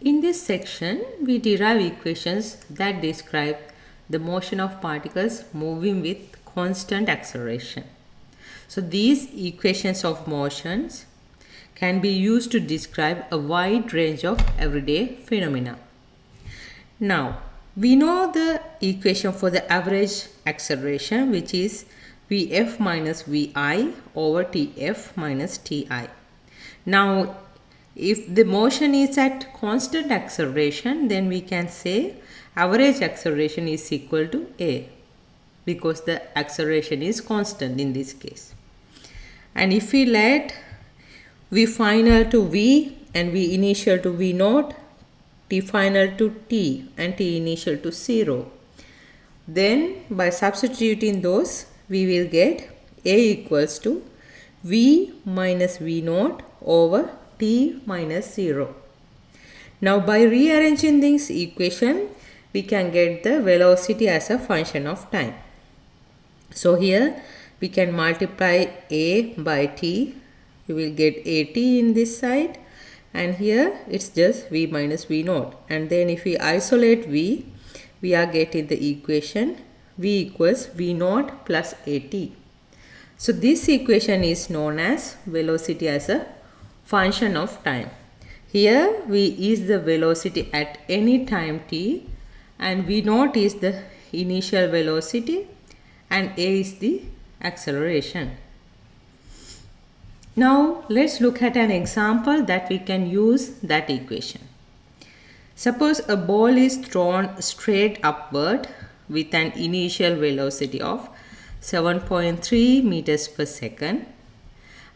In this section, we derive equations that describe the motion of particles moving with constant acceleration. So these equations of motions can be used to describe a wide range of everyday phenomena. Now, we know the equation for the average acceleration, which is Vf minus Vi over Tf minus Ti. Now, if the motion is at constant acceleration, then we can say average acceleration is equal to A, because the acceleration is constant in this case. And if we let V final to V and V initial to V naught, T final to T and T initial to 0, then by substituting those, we will get A equals to V minus V naught over T minus 0. Now by rearranging this equation, we can get the velocity as a function of time. So here we can multiply A by T. You will get AT in this side, and here it's just V minus V naught. And then if we isolate V, we are getting the equation V equals V naught plus AT. So this equation is known as velocity as a function of time. Here V is the velocity at any time t, and V naught is the initial velocity, and A is the acceleration. Now let's look at an example that we can use that equation. Suppose a ball is thrown straight upward with an initial velocity of 7.3 meters per second,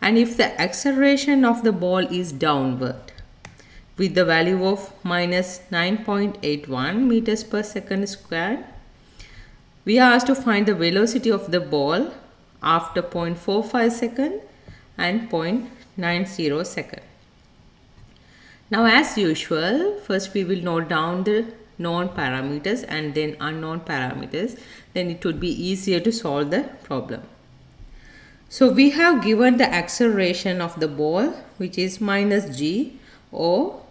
and if the acceleration of the ball is downward with the value of minus 9.81 meters per second squared, we are asked to find the velocity of the ball after 0.45 second and 0.90 second. Now as usual, first we will note down the known parameters and then unknown parameters, then it would be easier to solve the problem. So we have given the acceleration of the ball, which is minus g, or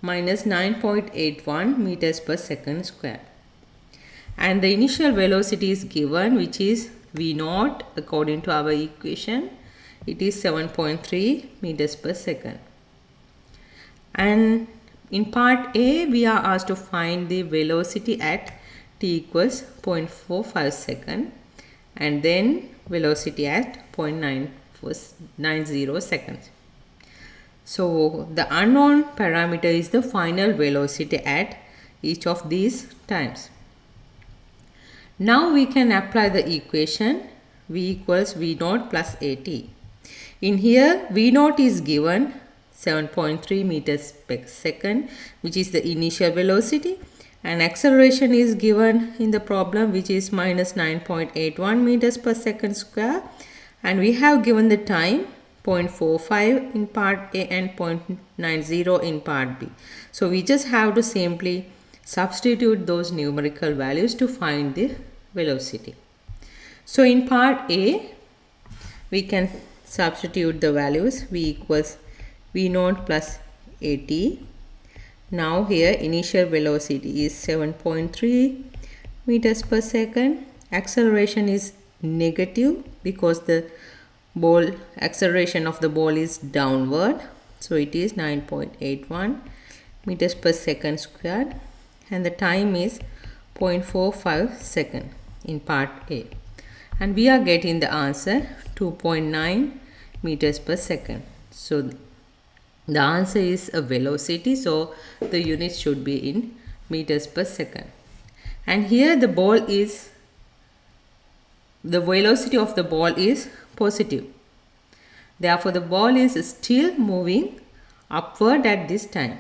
minus 9.81 meters per second square. And the initial velocity is given, which is V naught according to our equation. It is 7.3 meters per second. And in part A, we are asked to find the velocity at t equals 0.45 second, and then velocity at 0.90 seconds. So the unknown parameter is the final velocity at each of these times. Now we can apply the equation V equals V naught plus AT. In here, V naught is given 7.3 meters per second, which is the initial velocity, and acceleration is given in the problem, which is minus 9.81 meters per second square, and we have given the time 0.45 in part A and 0.90 in part B. So we just have to simply substitute those numerical values to find the velocity. So in part A, we can substitute the values. V equals V naught plus AT. Now here initial velocity is 7.3 meters per second. Acceleration is negative because the ball acceleration of the ball is downward. So it is 9.81 meters per second squared, and the time is 0.45 second in part A. And we are getting the answer 2.9 meters per second. So the answer is a velocity, so the unit should be in meters per second. And here the velocity of the ball is positive. Therefore, the ball is still moving upward at this time.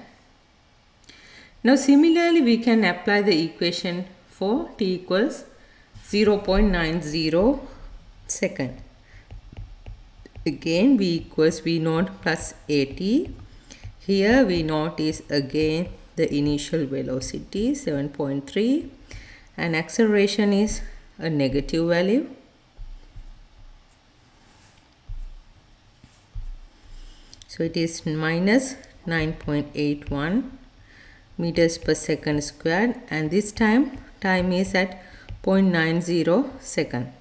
Now similarly, we can apply the equation for t equals 0.90 second. Again, V equals V naught plus AT. Here V naught is again the initial velocity 7.3, and acceleration is a negative value. So it is minus 9.81 meters per second squared, and this time is at 0.90 second.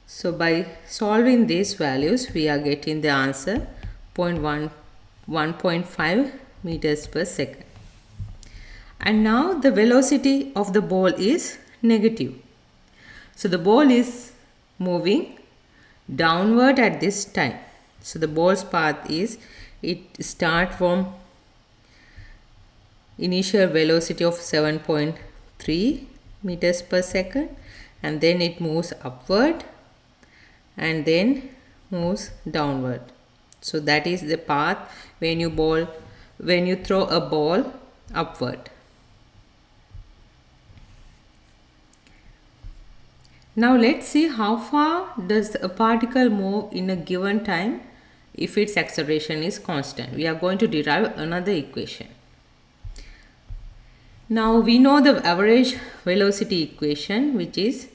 So by solving these values, we are getting the answer 1.5 meters per second. And now the velocity of the ball is negative. So the ball is moving downward at this time. So the ball's path is, it starts from initial velocity of 7.3 meters per second, and then it moves upward and then moves downward. So that is the path when you throw a ball upward. Now let's see how far does a particle move in a given time if its acceleration is constant. We are going to derive another equation. Now we know the average velocity equation, which is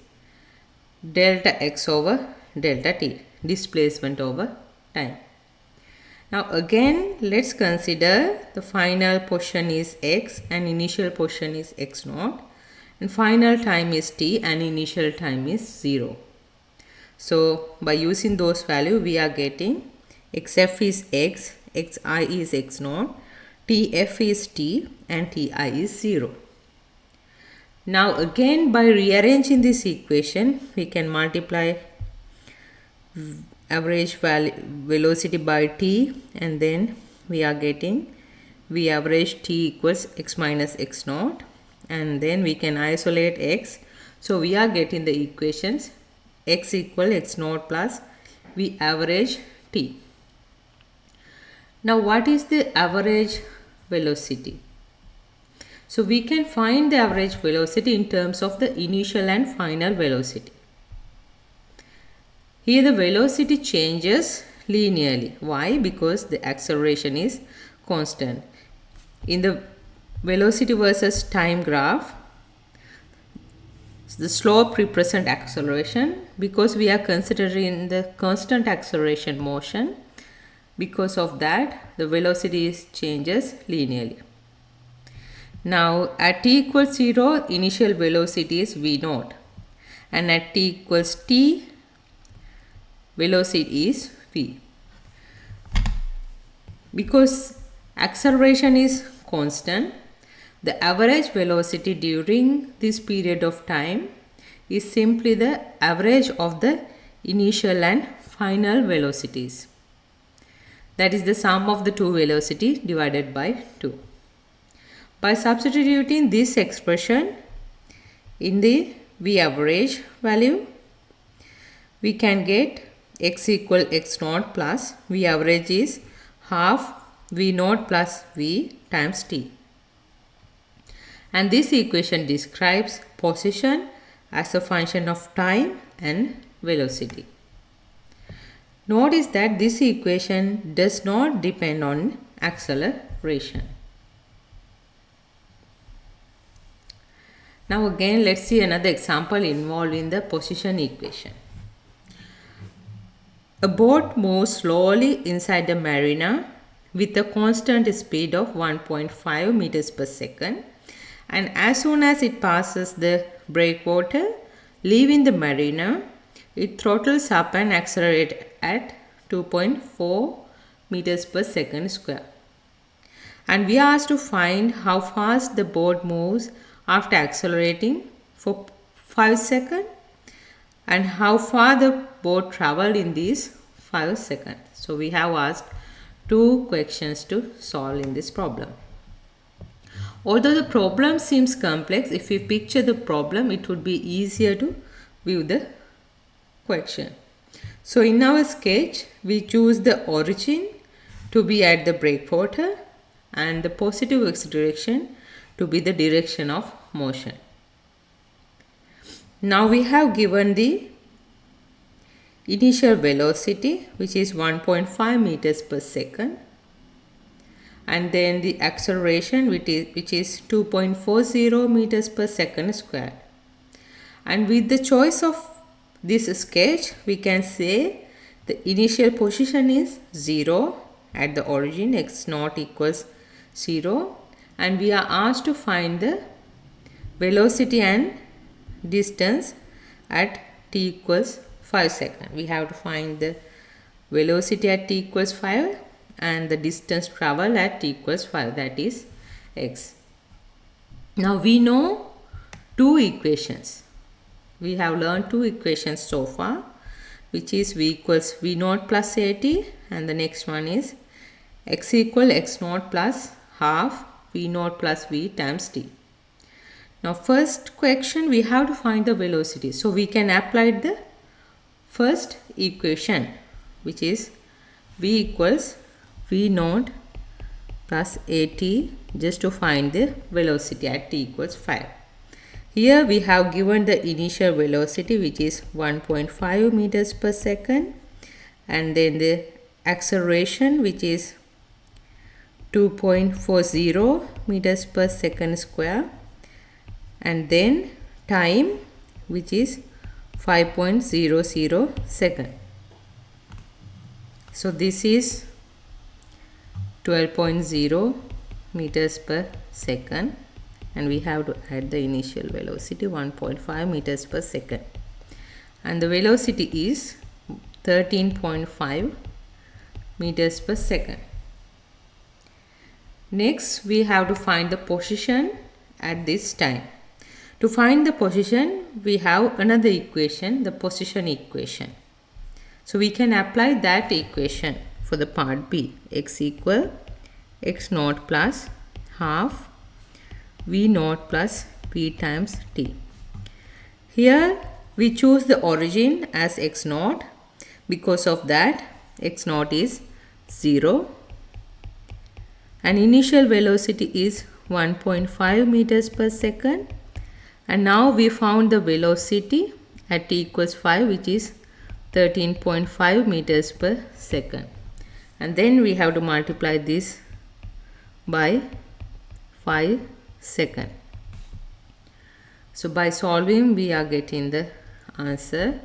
delta x over delta t, displacement over time. Now again, let's consider the final position is x and initial position is x naught, and final time is t and initial time is 0. So by using those values, we are getting xf is x, xi is x naught, tf is t, and ti is 0. Now again, by rearranging this equation, we can multiply average velocity by t, and then we are getting v average t equals x minus x naught, and then we can isolate x. So we are getting the equations x equal x naught plus v average t. Now what is the average velocity? So we can find the average velocity in terms of the initial and final velocity. Here the velocity changes linearly. Why? Because the acceleration is constant. In the velocity versus time graph, the slope represents acceleration. Because we are considering the constant acceleration motion, because of that the velocity changes linearly. Now at t equals 0, initial velocity is v naught, and at t equals t, velocity is v. Because acceleration is constant, the average velocity during this period of time is simply the average of the initial and final velocities. That is the sum of the two velocities divided by 2. By substituting this expression in the v average value, we can get x equal x naught plus v average is half v naught plus v times t. And this equation describes position as a function of time and velocity. Notice that this equation does not depend on acceleration. Now again, let's see another example involving the position equation. A boat moves slowly inside the marina with a constant speed of 1.5 meters per second, and as soon as it passes the breakwater leaving the marina, it throttles up and accelerates at 2.4 meters per second square. And we are asked to find how fast the boat moves after accelerating for 5 seconds and how far the boat traveled in these 5 seconds. So we have asked two questions to solve in this problem. Although the problem seems complex, if we picture the problem, it would be easier to view the question. So in our sketch, we choose the origin to be at the breakwater and the positive x direction to be the direction of motion. Now we have given the initial velocity, which is 1.5 meters per second, and then the acceleration, which is 2.40 meters per second squared. And with the choice of this sketch, we can say the initial position is 0 at the origin, x naught equals 0, and we are asked to find the velocity and distance at t equals 5 seconds. We have to find the velocity at t equals 5 and the distance traveled at t equals 5, that is x. Now we know two equations. We have learned two equations so far, which is v equals v naught plus at, and the next one is x equal x naught plus half v naught plus v times t. Now first question, we have to find the velocity. So we can apply the first equation, which is v equals v naught plus at, just to find the velocity at t equals 5. Here we have given the initial velocity, which is 1.5 meters per second, and then the acceleration, which is 2.40 meters per second square, and then time, which is 5.00 second. So this is 12.0 meters per second, and we have to add the initial velocity 1.5 meters per second, and the velocity is 13.5 meters per second. Next we have to find the position at this time. To find the position, we have another equation, the position equation. So we can apply that equation for the part B. X equal x naught plus half v naught plus v times t. Here we choose the origin as x naught. Because of that, x naught is 0 and initial velocity is 1.5 meters per second, and now we found the velocity at t equals 5, which is 13.5 meters per second, and then we have to multiply this by 5 seconds. So by solving, we are getting the answer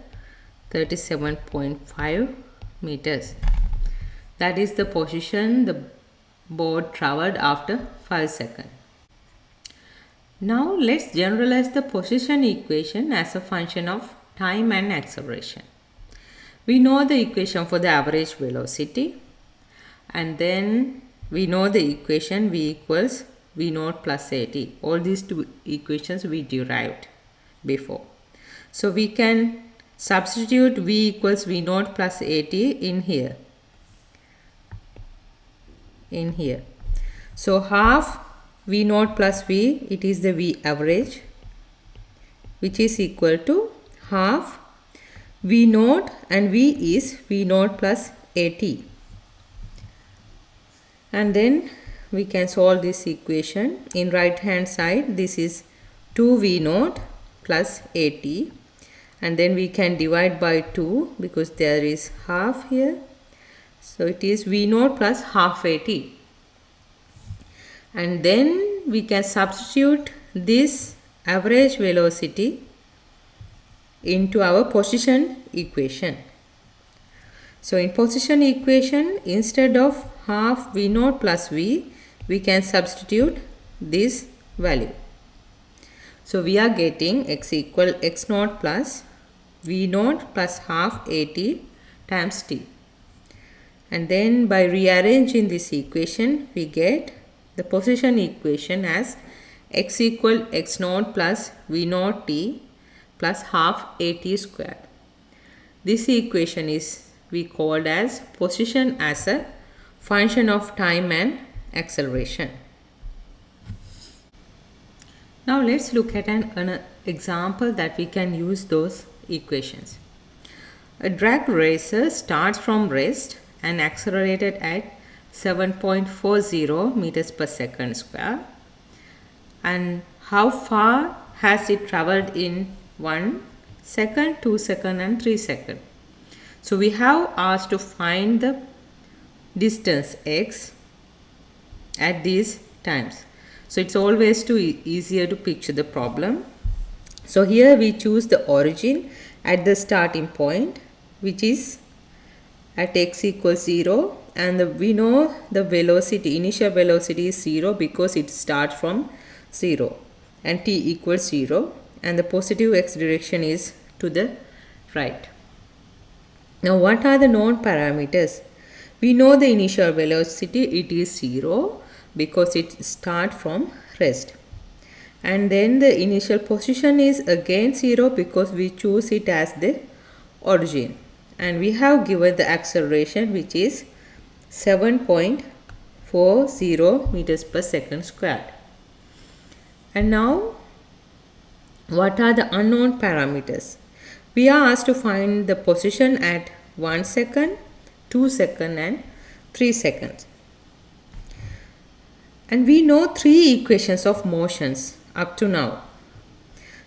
37.5 meters. That is the position the board traveled after 5 seconds. Now let's generalize the position equation as a function of time and acceleration. We know the equation for the average velocity, and then we know the equation v equals v naught plus at. All these two equations we derived before. So we can substitute v equals v naught plus at in here. So half v naught plus v, it is the v average, which is equal to half v naught, and v is v naught plus at. And then we can solve this equation. In right hand side, this is 2v naught plus at, and then we can divide by 2 because there is half here. So it is v naught plus half at, and then we can substitute this average velocity into our position equation. So in position equation, instead of half v naught plus v, we can substitute this value. So we are getting x equal x naught plus v naught plus half at times t. And then by rearranging this equation, we get the position equation as x equal x naught plus v naught t plus half at squared. This equation is we called as position as a function of time and acceleration. Now let's look at an example that we can use those equations. A drag racer starts from rest and accelerated at 7.40 meters per second square. And how far has it traveled in 1 second, 2 seconds and 3 seconds? So we have asked to find the distance x at these times. So it's always easier to picture the problem. So here we choose the origin at the starting point, which is at x equals 0, and we know the velocity, initial velocity is 0 because it starts from 0 and t equals 0, and the positive x direction is to the right. Now what are the known parameters? We know the initial velocity, it is 0 because it starts from rest. And then the initial position is again 0 because we choose it as the origin. And we have given the acceleration, which is 7.40 meters per second squared. And now what are the unknown parameters? We are asked to find the position at 1 second, 2 seconds and 3 seconds. And we know three equations of motions up to now.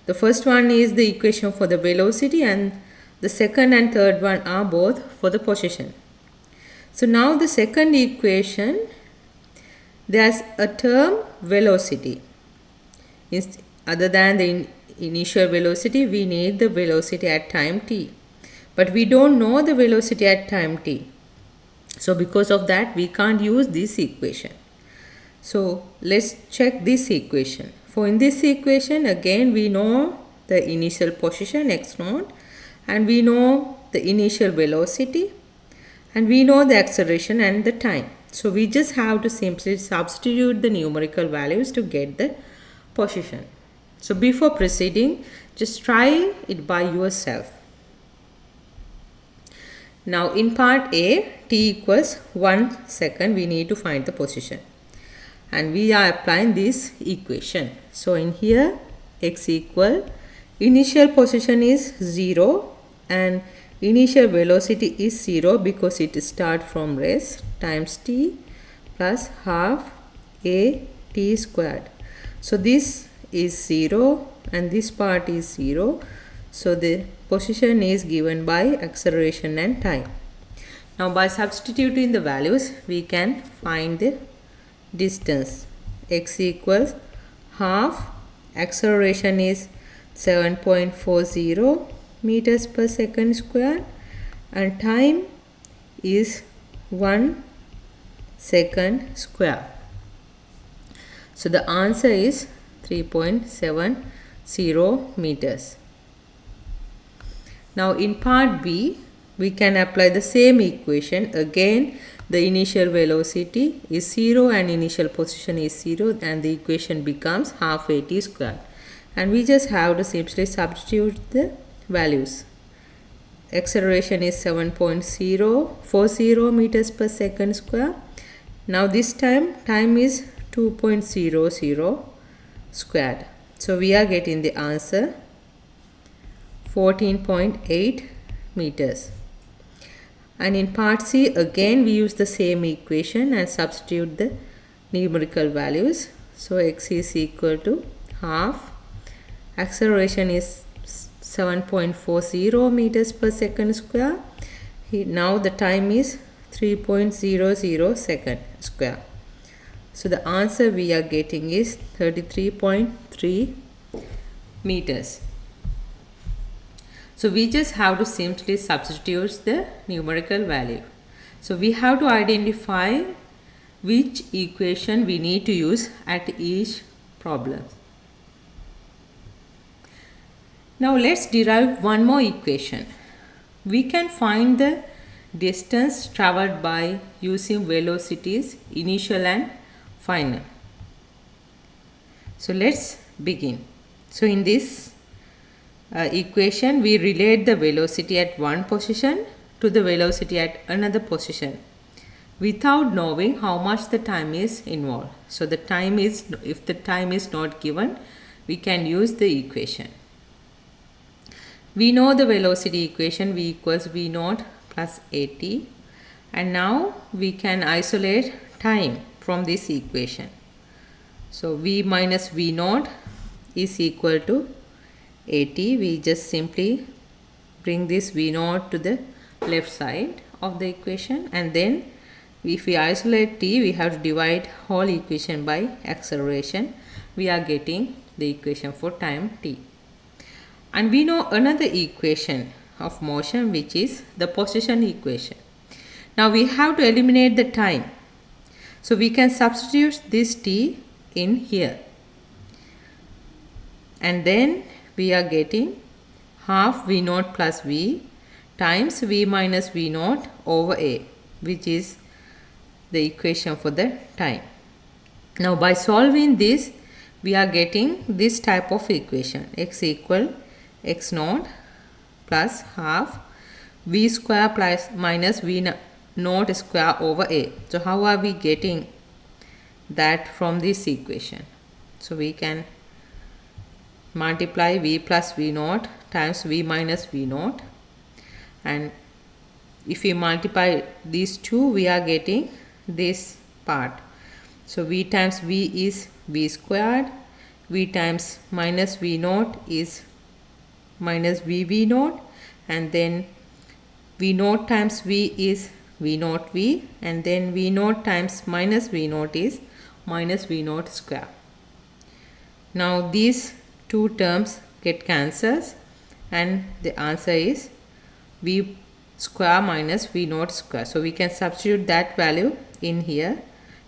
The first one is the equation for the velocity, and the second and third one are both for the position. So now the second equation, there's a term velocity. Other than the initial velocity, we need the velocity at time t. But we don't know the velocity at time t. So because of that, we can't use this equation. So let's check this equation. For in this equation, again we know the initial position x naught, and we know the initial velocity, and we know the acceleration and the time. So we just have to simply substitute the numerical values to get the position. So before proceeding, just try it by yourself. Now in part A, t equals 1 second, we need to find the position. And we are applying this equation. So in here, x equal, initial position is 0 and initial velocity is 0 because it starts from rest, times t plus half a t squared. So this is 0 and this part is 0. So the position is given by acceleration and time. Now by substituting the values, we can find the distance. X equals half, acceleration is 7.40 meters per second square, and time is 1 second square. So the answer is 3.70 meters. Now in part B, we can apply the same equation. Again, the initial velocity is 0 and initial position is 0, and the equation becomes half a t squared. And we just have to simply substitute the values. Acceleration is 7.040 meters per second square. Now this time is 2.00 squared. So we are getting the answer 14.8 meters. And in part C, again we use the same equation and substitute the numerical values. So x is equal to half, acceleration is 7.40 meters per second square. Now the time is 3.00 second square. So the answer we are getting is 33.3 meters. So we just have to simply substitute the numerical value. So we have to identify which equation we need to use at each problem. Now let's derive one more equation. We can find the distance traveled by using velocities initial and final. So let's begin. So in this equation, we relate the velocity at one position to the velocity at another position without knowing how much the time is involved. So the time is, if the time is not given, we can use the equation. We know the velocity equation, v equals v naught plus at, and now we can isolate time from this equation. So v minus v naught is equal to at. We just simply bring this v naught to the left side of the equation, and then if we isolate t, we have to divide whole equation by acceleration. We are getting the equation for time t. And we know another equation of motion, which is the position equation. Now we have to eliminate the time. So we can substitute this t in here. And then we are getting half v naught plus v times v minus v naught over a, which is the equation for the time. Now by solving this, we are getting this type of equation: x equal x naught plus half v square plus minus v naught square over a. So how are we getting that from this equation? So we can multiply v plus v naught times v minus v naught, and if we multiply these two, we are getting this part. So v times v is v squared, v times minus v naught is minus v naught, and then v naught times v is v naught v, and then v naught times minus v naught is minus v naught square. Now these two terms get cancelled, and the answer is v square minus v naught square. So we can substitute that value in here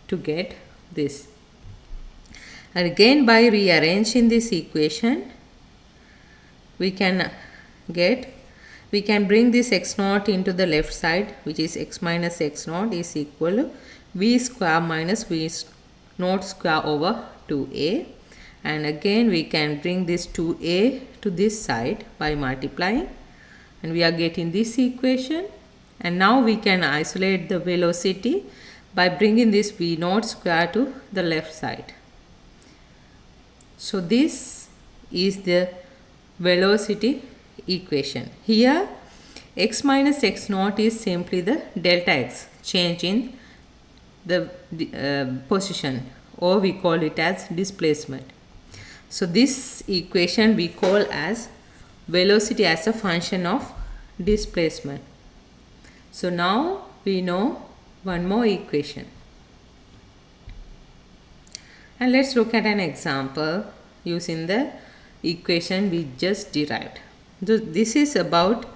to get this. And again, by rearranging this equation, we can bring this x naught into the left side, which is x minus x naught is equal to v square minus v naught square over 2a. And again we can bring this 2a to this side by multiplying, and we are getting this equation. And now we can isolate the velocity by bringing this v naught square to the left side. So this is the velocity equation. Here x minus x naught is simply the delta x, change in the position, or we call it as displacement. So this equation we call as velocity as a function of displacement. So now we know one more equation. And let's look at an example using the equation we just derived. So this is about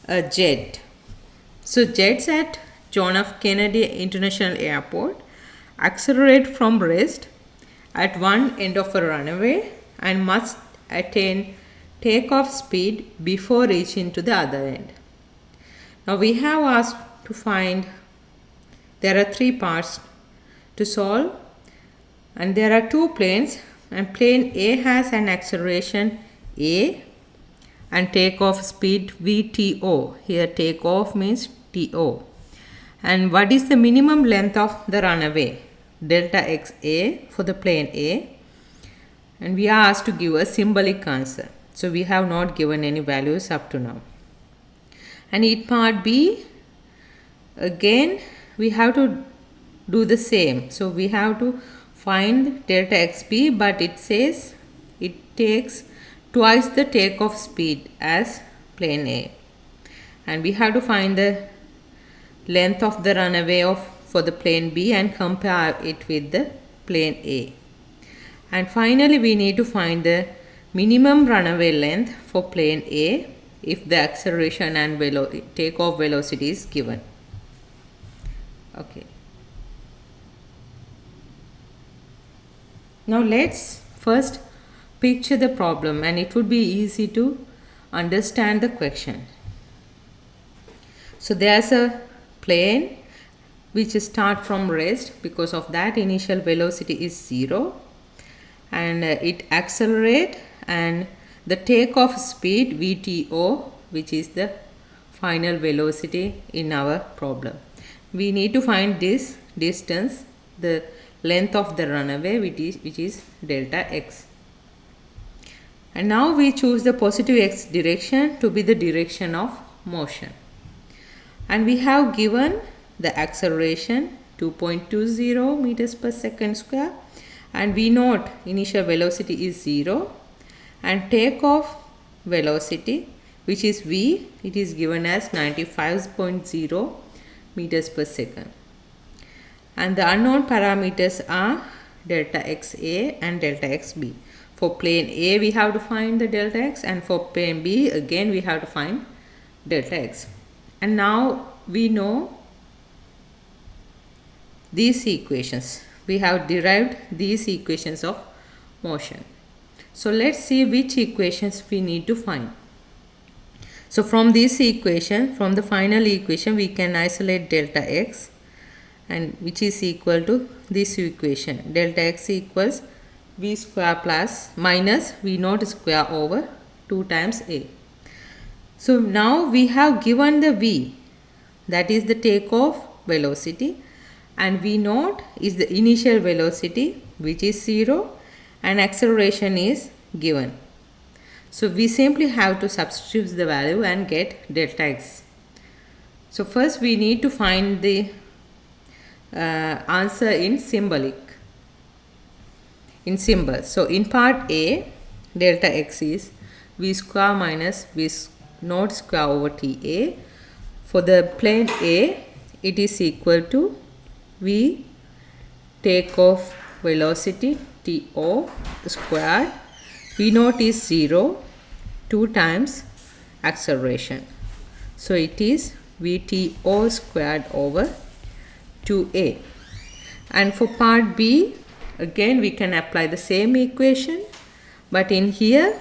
a jet. So jets at John F. Kennedy International Airport accelerate from rest at one end of a runway and must attain takeoff speed before reaching to the other end. Now we have asked to find, there are three parts to solve, and there are two planes, and plane A has an acceleration a and takeoff speed VTO. Here takeoff means TO. And what is the minimum length of the runway? Delta XA for the plane A. And we are asked to give a symbolic answer. So we have not given any values up to now. And in part B, again we have to do the same. So we have to find delta XB, but it says it takes twice the takeoff speed as plane A. And we have to find the length of the runway for the plane B and compare it with the plane A. And finally we need to find the minimum runway length for plane A if the acceleration and takeoff velocity is given. Okay. Now let's first picture the problem, and it would be easy to understand the question. So there's a plane which start from rest, because of that initial velocity is 0, and it accelerate, and the takeoff speed VTO, which is the final velocity in our problem. We need to find this distance, the length of the runway, which is delta x. And now we choose the positive x direction to be the direction of motion. And we have given the acceleration 2.20 meters per second square, and we note initial velocity is 0, and takeoff velocity, which is v, it is given as 95.0 meters per second. And the unknown parameters are delta XA and delta XB. For plane A we have to find the delta x, and for plane B again we have to find delta x. And now we know these equations. We have derived these equations of motion. So let's see which equations we need to find. So from this equation, from the final equation, we can isolate delta x, and which is equal to this equation. Delta x equals v square plus minus v naught square over 2 times a. So now we have given the v, that is the takeoff velocity, and v naught is the initial velocity, which is 0, and acceleration is given. So we simply have to substitute the value and get delta x. So first we need to find the answer in symbolic, in symbols. So in part A, delta x is v square minus v naught square over ta. For the plane A, it is equal to v takeoff velocity to squared, v naught is 0, 2 times acceleration. So it is vto squared over 2a. And for part B, again we can apply the same equation, but in here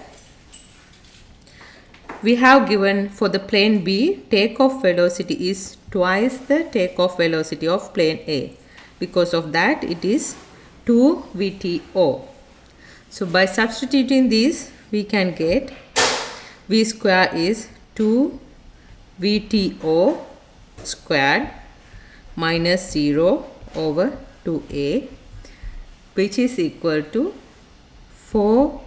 we have given for the plane B, takeoff velocity is twice the takeoff velocity of plane A. Because of that, it is 2 VTO. So by substituting this, we can get V square is 2 VTO squared minus 0 over 2A, which is equal to 4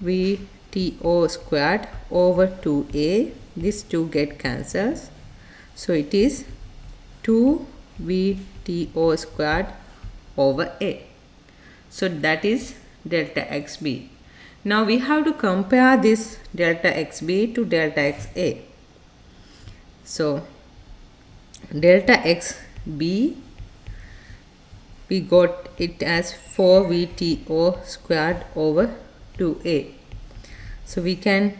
VTO squared over 2a. These 2 get cancels, so it is 2 VTO squared over a. So that is delta xb. Now we have to compare this delta xb to delta xa. So delta xb, we got it as 4 VTO squared over 2a. So we can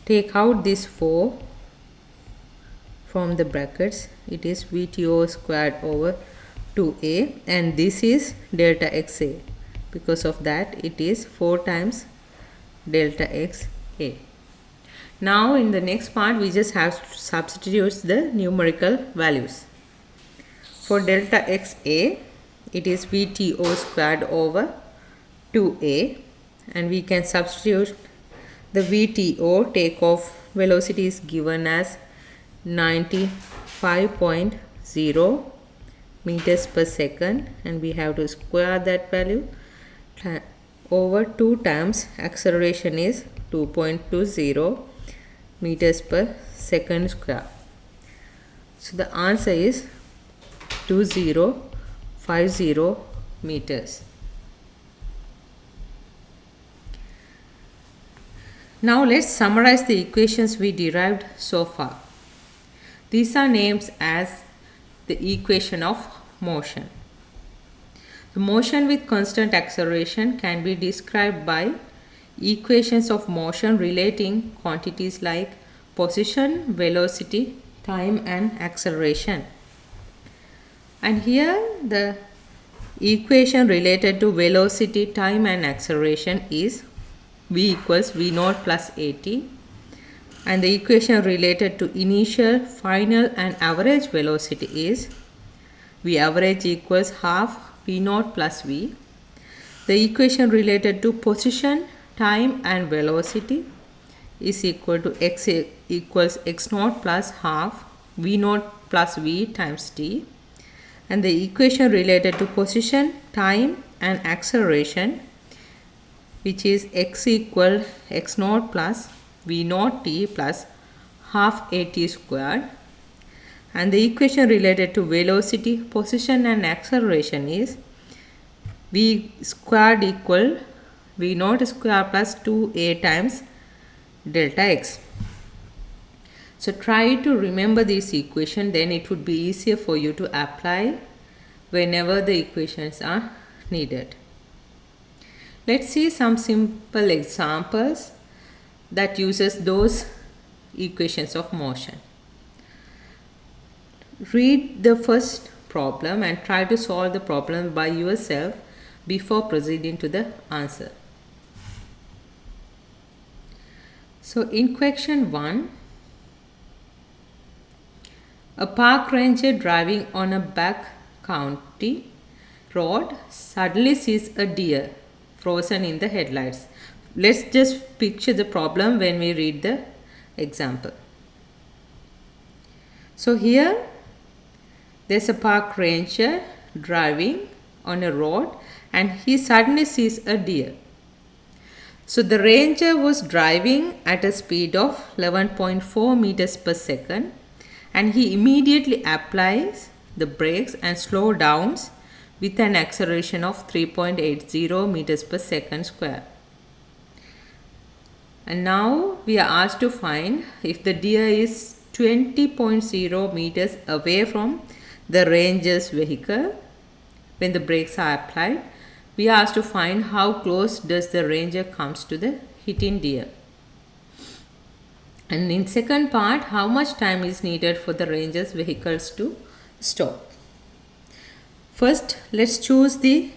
take out this 4 from the brackets. It is VTO squared over 2a, and this is delta xa. Because of that, it is 4 times delta xa. Now in the next part, we just have to substitute the numerical values. For delta xa, it is VTO squared over 2a, and we can substitute the VTO, takeoff velocity is given as 95.0 meters per second, and we have to square that value over 2 times acceleration is 2.20 meters per second square. So the answer is 2050 meters. Now let's summarize the equations we derived so far. These are named as the equation of motion. The motion with constant acceleration can be described by equations of motion relating quantities like position, velocity, time and acceleration. And here the equation related to velocity, time and acceleration is v equals v naught plus at, and the equation related to initial, final and average velocity is v average equals half v naught plus v. The equation related to position, time and velocity is equal to x equals x naught plus half v naught plus v times t, and the equation related to position, time and acceleration, which is x equal x naught plus v naught t plus half at squared, and the equation related to velocity, position and acceleration is v squared equal v naught square plus 2a times delta x. So try to remember this equation, then it would be easier for you to apply whenever the equations are needed. Let's see some simple examples that uses those equations of motion. Read the first problem and try to solve the problem by yourself before proceeding to the answer. So in question 1, a park ranger driving on a back country road suddenly sees a deer frozen in the headlights. Let's just picture the problem when we read the example. So here there's a park ranger driving on a road and he suddenly sees a deer. So the ranger was driving at a speed of 11.4 meters per second and he immediately applies the brakes and slow downs with an acceleration of 3.80 meters per second square. And now we are asked to find if the deer is 20.0 meters away from the ranger's vehicle when the brakes are applied. We are asked to find how close does the ranger comes to the hitting deer. And in second part, how much time is needed for the ranger's vehicles to stop. First, let's choose the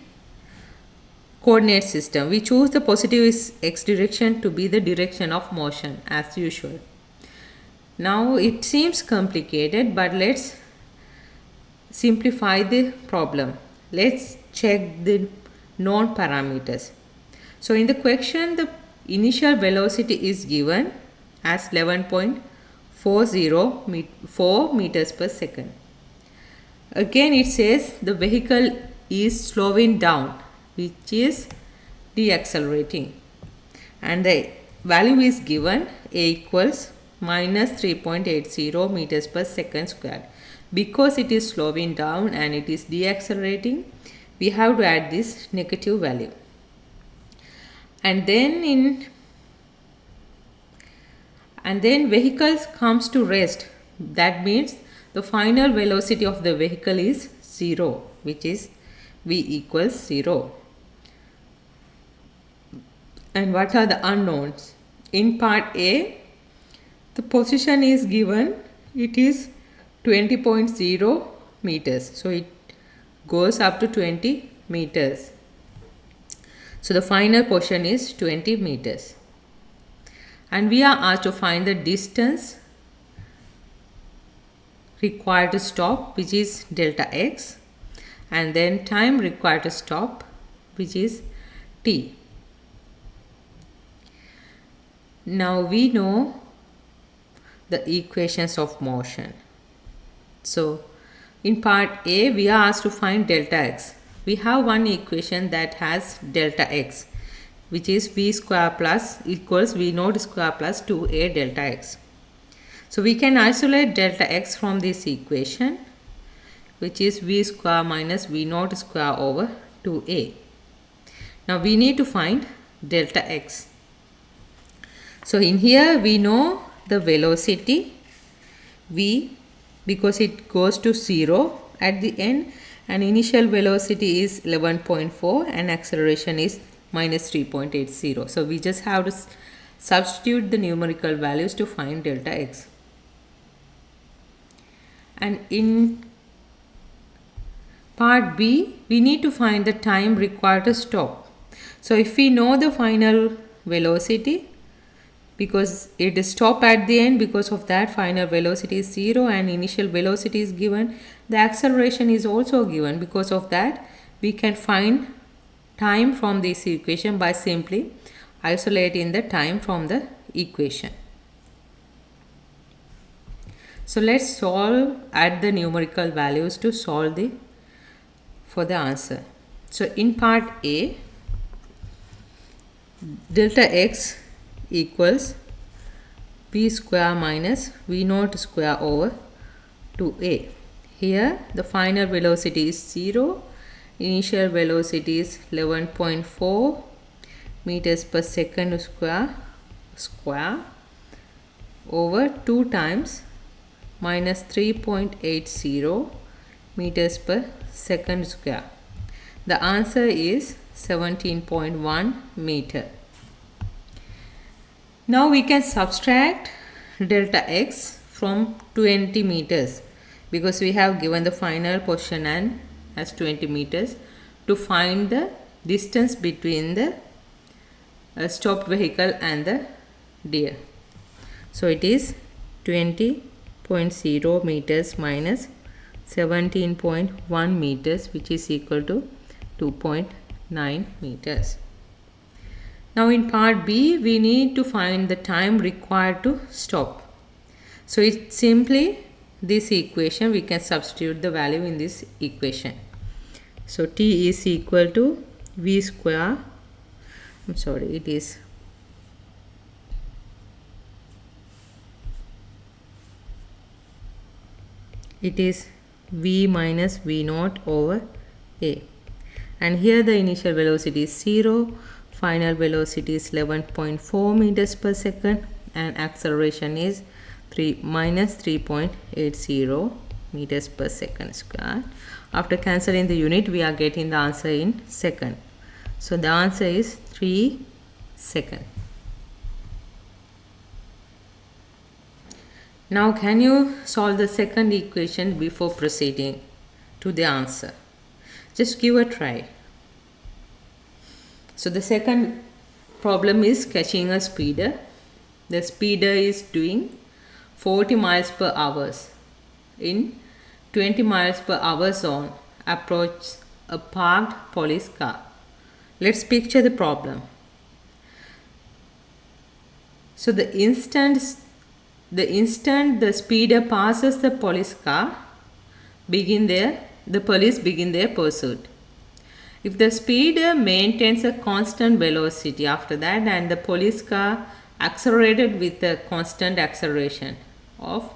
coordinate system. We choose the positive x direction to be the direction of motion as usual. Now it seems complicated, but let's simplify the problem. Let's check the known parameters. So in the question, the initial velocity is given as 11.404 meters per second. Again it says the vehicle is slowing down, which is deaccelerating, and the value is given a equals minus 3.80 meters per second squared. Because it is slowing down and it is deaccelerating, we have to add this negative value. And then vehicles comes to rest. That means the final velocity of the vehicle is 0, which is v equals 0. And what are the unknowns? In part A, the position is given, it is 20.0 meters. So it goes up to 20 meters. So the final position is 20 meters. And we are asked to find the distance required to stop, which is delta x, and then time required to stop, which is t. Now we know the equations of motion. So in part A, we are asked to find delta x. We have one equation that has delta x, which is v square plus equals v naught square plus 2a delta x. So we can isolate delta x from this equation, which is v square minus v naught square over 2a. Now we need to find delta x. So in here we know the velocity v, because it goes to 0 at the end, and initial velocity is 11.4 and acceleration is minus 3.80. So we just have to substitute the numerical values to find delta x. And in part B, we need to find the time required to stop. So if we know the final velocity, because it is stop at the end, because of that final velocity is 0 and initial velocity is given, the acceleration is also given. Because of that, we can find time from this equation by simply isolating the time from the equation. So let's add the numerical values to solve for the answer. So in part A, delta x equals v square minus v naught square over 2a. Here the final velocity is 0, initial velocity is 11.4 meters per second square over 2 times minus 3.80 meters per second square. The answer is 17.1 meter. Now we can subtract delta x from 20 meters, because we have given the final position and as 20 meters to find the distance between the stopped vehicle and the deer. So it is 20.0 meters minus 17.1 meters, which is equal to 2.9 meters. Now in part B, we need to find the time required to stop. So it's simply this equation, we can substitute the value in this equation. So T is equal to V square, it is V minus V naught over A. And here the initial velocity is 0, final velocity is 11.4 meters per second, and acceleration is minus 3.80 meters per second square. After cancelling the unit, we are getting the answer in second. So the answer is 3 seconds. Now can you solve the second equation before proceeding to the answer? Just give a try. So the second problem is catching a speeder. The speeder is doing 40 miles per hour in 20 miles per hour zone approach a parked police car. Let's picture the problem. So the instant the speeder passes the police car, the police begin their pursuit. If the speeder maintains a constant velocity after that and the police car accelerated with a constant acceleration of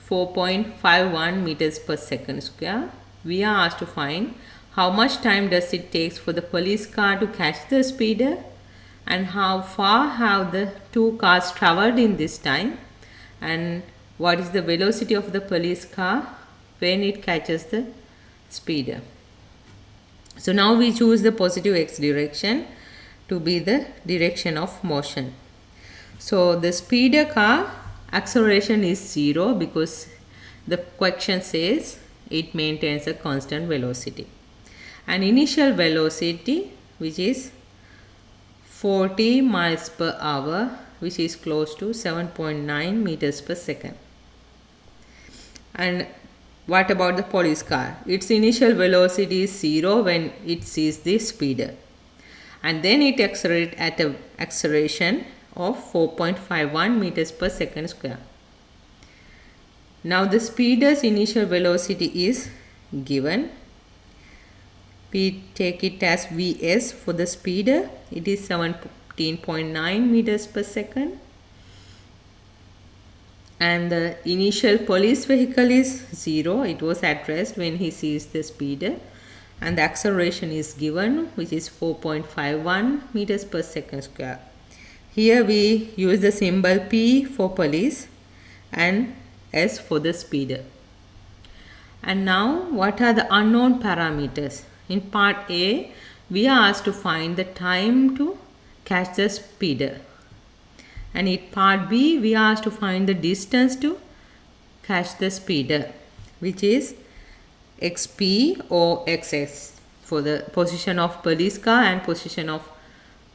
4.51 meters per second square, we are asked to find how much time does it take for the police car to catch the speeder and how far have the two cars traveled in this time, and what is the velocity of the police car when it catches the speeder. So now we choose the positive x direction to be the direction of motion. So the speeder car acceleration is 0 because the question says it maintains a constant velocity. And initial velocity, which is 40 miles per hour, which is close to 7.9 meters per second. And what about the police car? Its initial velocity is 0 when it sees the speeder, and then it accelerates at an acceleration of 4.51 meters per second square. Now the speeder's initial velocity is given. We take it as Vs for the speeder. It is 17.9 meters per second. And the initial police vehicle is 0. It was at rest when he sees the speeder. And the acceleration is given, which is 4.51 meters per second square. Here we use the symbol P for police and S for the speeder. And now what are the unknown parameters? In part A, we are asked to find the time to catch the speeder. And in part B, we are asked to find the distance to catch the speeder, which is XP or XS for the position of police car and position of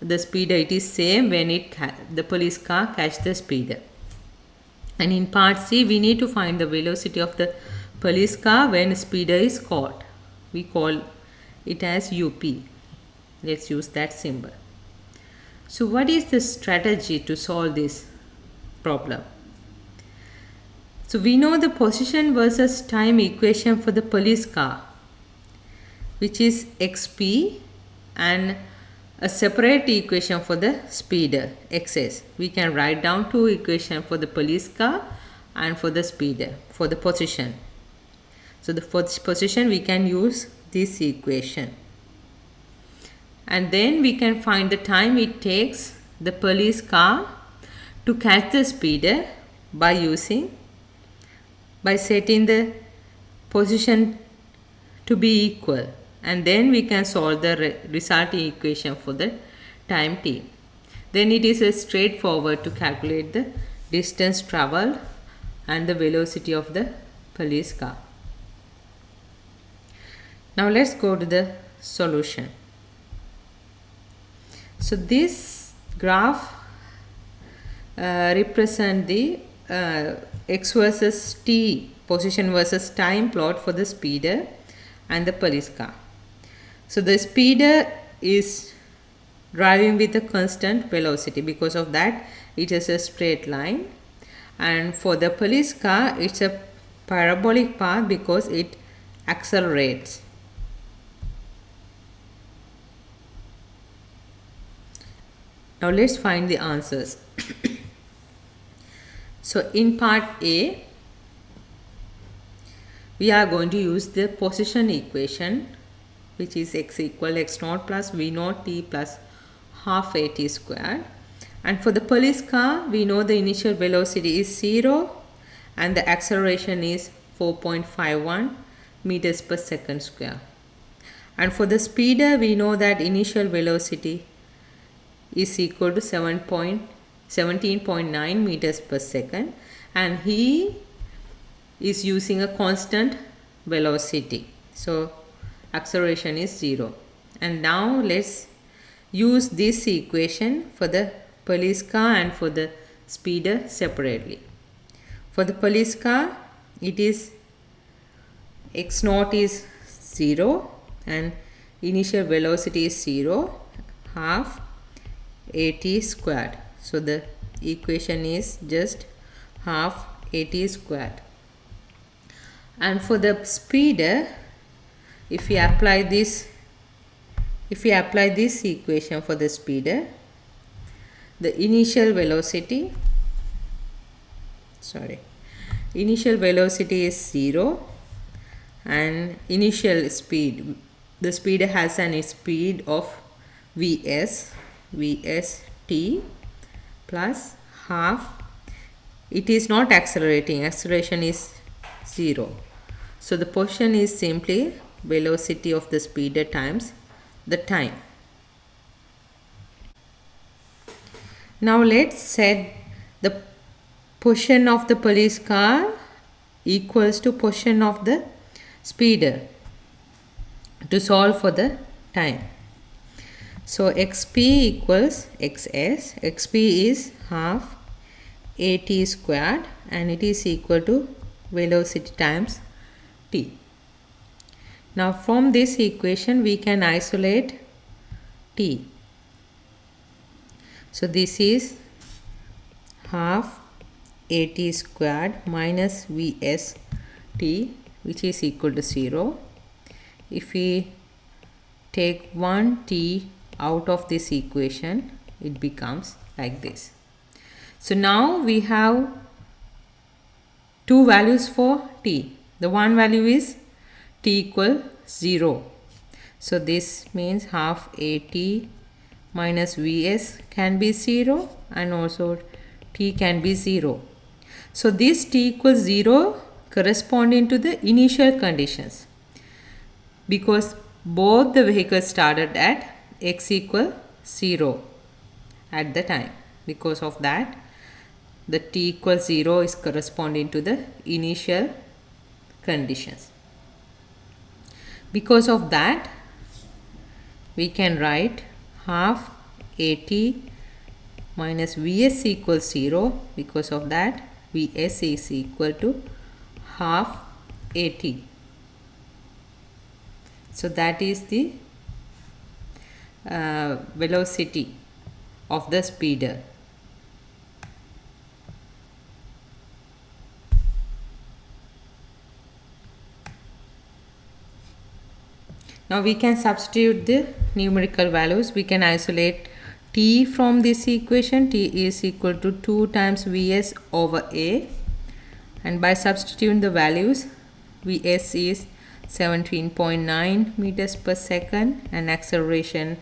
the speeder. It is same when the police car catch the speeder. And in part C, we need to find the velocity of the police car when speeder is caught. We call it as UP. Let's use that symbol. So what is the strategy to solve this problem? So we know the position versus time equation for the police car, which is XP, and a separate equation for the speeder, XS. We can write down two equations for the police car and for the speeder, for the position. So for this position we can use this equation. And then we can find the time it takes the police car to catch the speeder by setting the position to be equal, and then we can solve the resulting equation for the time t. Then it is straightforward to calculate the distance traveled and the velocity of the police car. Now let's go to the solution. So this graph represent the x versus t, position versus time plot for the speeder and the police car. So the speeder is driving with a constant velocity. Because of that, it is a straight line, and for the police car it's a parabolic path because it accelerates. Now let's find the answers. So in part A, we are going to use the position equation, which is x equal x naught plus v naught t plus half a t squared. And for the police car, we know the initial velocity is 0 and the acceleration is 4.51 meters per second square. And for the speeder, we know that initial velocity is equal to 17.9 meters per second, and he is using a constant velocity, so acceleration is 0. And now let's use this equation for the police car and for the speeder separately. For the police car, it is x naught is 0 and initial velocity is 0, half at squared. So the equation is just half at squared. And for the speeder, if we apply this equation for the speeder, the initial velocity is 0 and initial speed, the speeder has an speed of vs t plus half. It is not accelerating, acceleration is 0. So the position is simply velocity of the speeder times the time. Now let's set the position of the police car equals to position of the speeder to solve for the time. So xp equals xs, xp is half at squared and it is equal to velocity times t. Now from this equation we can isolate t. So this is half at squared minus vs t, which is equal to 0. If we take one t out of this equation, it becomes like this. So now we have two values for t. The one value is t equal 0. So this means half at minus vs can be 0 and also t can be 0. So this t equals 0 corresponding to the initial conditions, because both the vehicles started at x equal 0 at the time. Because of that, the t equals 0 is corresponding to the initial conditions. Because of that, we can write half at minus vs equals 0. Because of that, vs is equal to half at. So that is the velocity of the speeder. Now we can substitute the numerical values. We can isolate t from this equation. T is equal to 2 times vs over a, and by substituting the values, vs is 17.9 meters per second and acceleration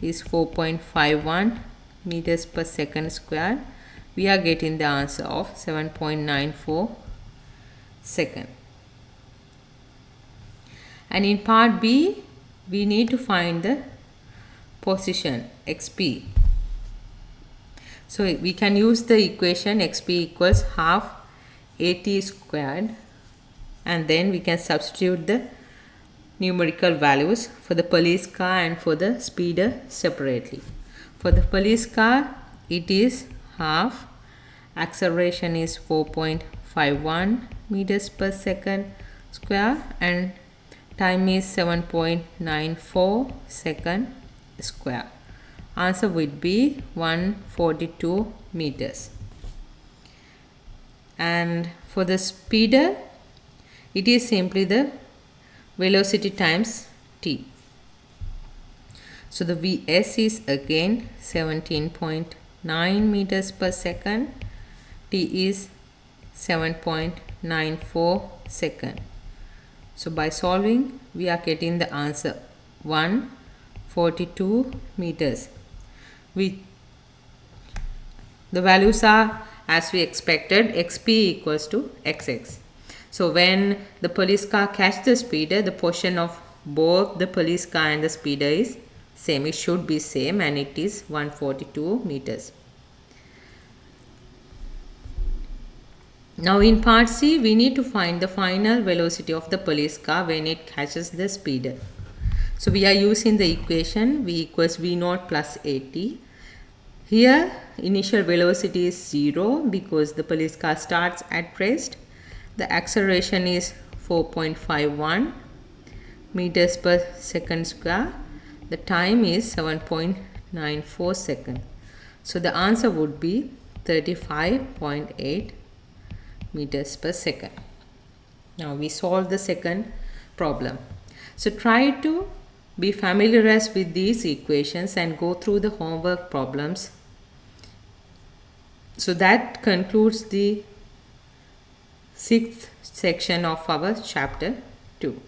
is 4.51 meters per second square. We are getting the answer of 7.94 second. And in part B, we need to find the position xp. So we can use the equation xp equals half at squared, and then we can substitute the numerical values for the police car and for the speeder separately. For the police car, it is half, acceleration is 4.51 meters per second square, and time is 7.94 second square. Answer would be 142 meters. And for the speeder, it is simply the velocity times t. So the Vs is again 17.9 meters per second. T is 7.94 second. So by solving, we are getting the answer 142 meters. The values are as we expected, xp equals to xx. So when the police car catches the speeder, the position of both the police car and the speeder is same. It should be same, and it is 142 meters. Now in part C, we need to find the final velocity of the police car when it catches the speeder. So we are using the equation v equals v0 plus at. Here initial velocity is 0 because the police car starts at rest. The acceleration is 4.51 meters per second square. The time is 7.94 seconds. So the answer would be 35.8 meters per second. Now we solve the second problem. So try to be familiarized with these equations and go through the homework problems. So that concludes the 6th section of our chapter 2.